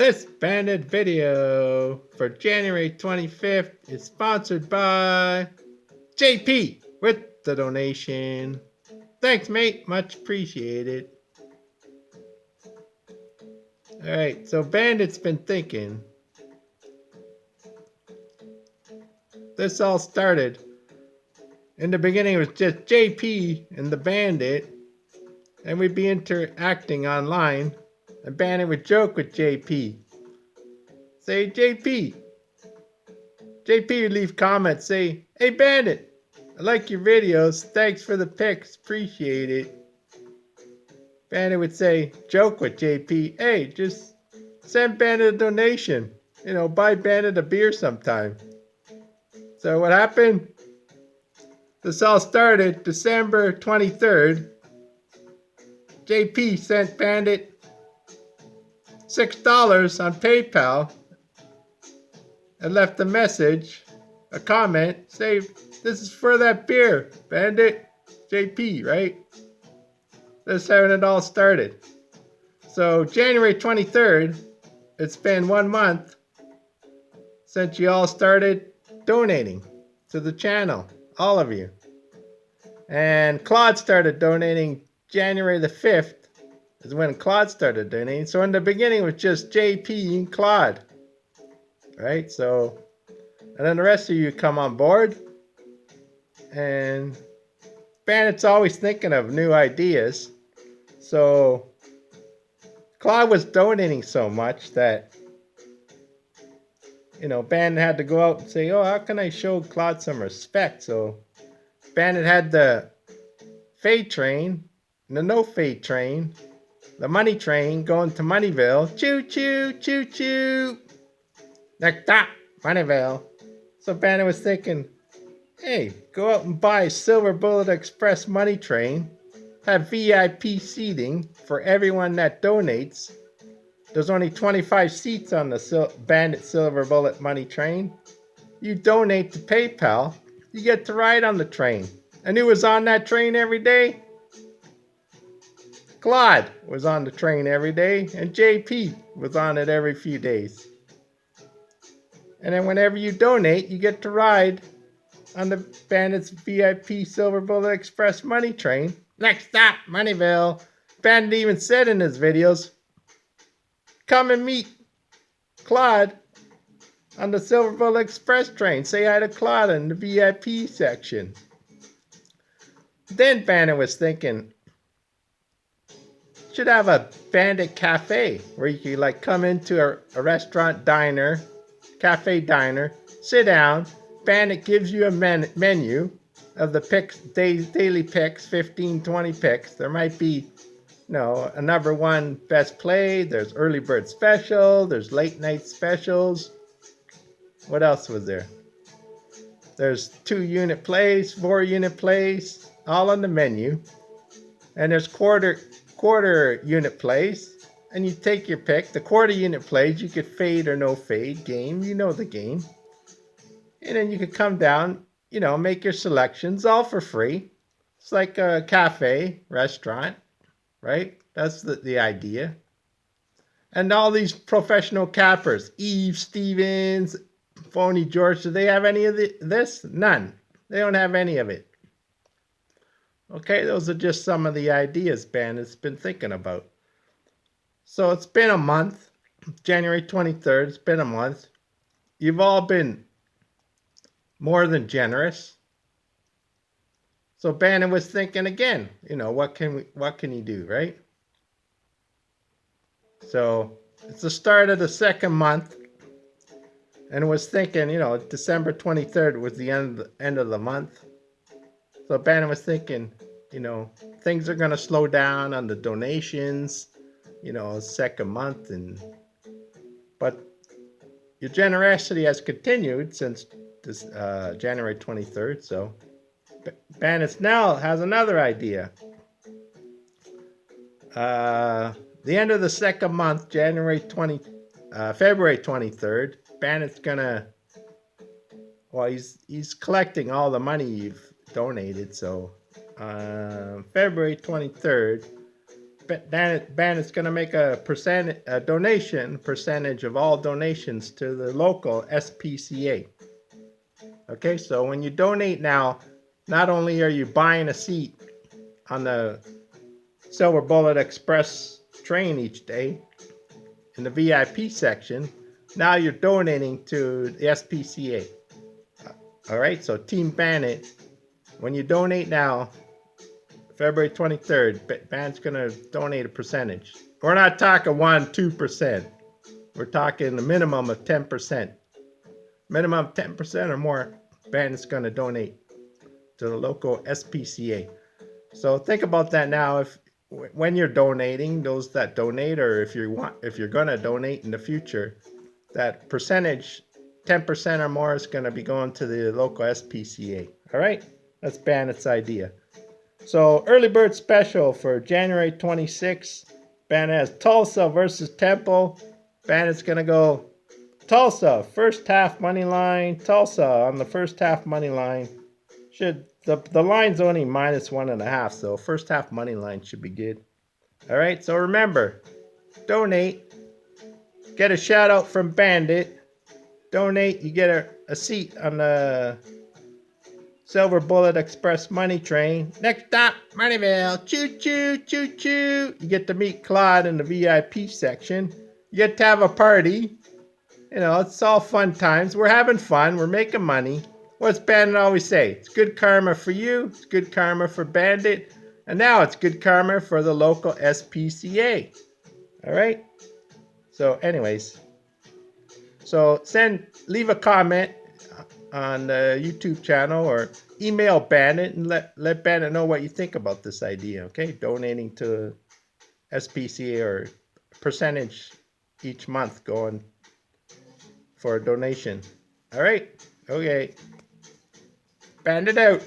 This banded video for January 25th is sponsored by JP with the donation. Thanks, mate. Much appreciated. Alright, so Bandit's been thinking. This all started. In the beginning, it was just JP and the Bandit, and we'd be interacting online. And Bandit would joke with JP. Say, JP would leave comments, say, hey Bandit, I like your videos, thanks for the pics, appreciate it. Bandit would say, joke with JP, hey, just send Bandit a donation. You know, buy Bandit a beer sometime. So what happened? This all started December 23rd. JP sent Bandit $6 on PayPal and left a message, a comment, say, this is for that beer, Bandit, JP, right? That's how it all started. So January 23rd, it's been 1 month since you all started donating to the channel, all of you. And Claude started donating January the 5th is when Claude started donating. So in the beginning it was just JP and Claude. Right? So, and then the rest of you come on board. And Bandit's always thinking of new ideas. So Claude was donating so much that, you know, Bandit had to go out and say, oh, how can I show Claude some respect? So Bandit had the fade train, the no fade train, the money train going to Moneyville. Choo choo, choo choo. Next stop, Moneyville. So Bandit was thinking, hey, go out and buy Silver Bullet Express money train. Have VIP seating for everyone that donates. There's only 25 seats on the Bandit Silver Bullet money train. You donate to PayPal, you get to ride on the train. And who was on that train every day? Claude was on the train every day, and JP was on it every few days. And then whenever you donate, you get to ride on the Bandit's VIP Silver Bullet Express money train. Next stop, Moneyville. Bandit even said in his videos, come and meet Claude on the Silver Bullet Express train. Say hi to Claude in the VIP section. Then Bandit was thinking, should have a Bandit cafe where you could like come into a restaurant diner, cafe diner, sit down. Bandit gives you a menu of the picks, daily picks, 15, 20 picks. There might be, you know, a number one best play. There's early bird special. There's late night specials. What else was there? There's 2-unit plays, 4-unit plays, all on the menu. And there's quarter unit plays. And you take your pick. The quarter unit plays, you could fade or no fade game. You know the game. And then you could come down, you know, make your selections all for free. It's like a cafe, restaurant, right? That's the idea. And all these professional cappers, Eve Stevens, Phony George, do they have any of this? None. They don't have any of it. Okay, those are just some of the ideas Bandit's been thinking about. So it's been a month, January 23rd, it's been a month. You've all been more than generous. So Bandit was thinking again, you know, what can he do, right? So it's the start of the second month, and was thinking, you know, December 23rd was the end of the month. So Bandit was thinking, you know, things are gonna slow down on the donations, you know, second month, but your generosity has continued since this January 23rd. So Bandit now has another idea. The end of the second month, February 23rd, Bandit's gonna, well, he's collecting all the money you've donated. So February 23rd, Bandit's going to make a donation percentage of all donations to the local SPCA. Okay, so when you donate now, not only are you buying a seat on the Silver Bullet Express train each day in the VIP section, now you're donating to the SPCA. All right, so Team Bandit, when you donate now, February 23rd, Bandit's going to donate a percentage. We're not talking 1-2%. We're talking a minimum of 10%. Minimum 10% or more, Bandit's going to donate to the local SPCA. So think about that now. If when you're donating, those that donate, or if you're gonna donate in the future, that percentage, 10% or more, is gonna be going to the local SPCA. All right, that's Bandit's idea. So early bird special for January 26th. Bandit has Tulsa versus Temple. Bandit's gonna go Tulsa first half money line. Tulsa on the first half money line. The line's only -1.5, so first half money line should be good. All right, so remember, donate, get a shout out from Bandit. Donate, you get a seat on the Silver Bullet Express money train. Next stop, Moneyville. Choo choo, choo choo. You get to meet Claude in the VIP section. You get to have a party. You know, it's all fun times. We're having fun. We're making money. What's Bandit always say? It's good karma for you. It's good karma for Bandit. And now it's good karma for the local SPCA. All right? So anyways. So leave a comment on the YouTube channel or email Bandit and let Bandit know what you think about this idea. Okay? Donating to SPCA or percentage each month going for a donation. All right? Okay. Bandit out.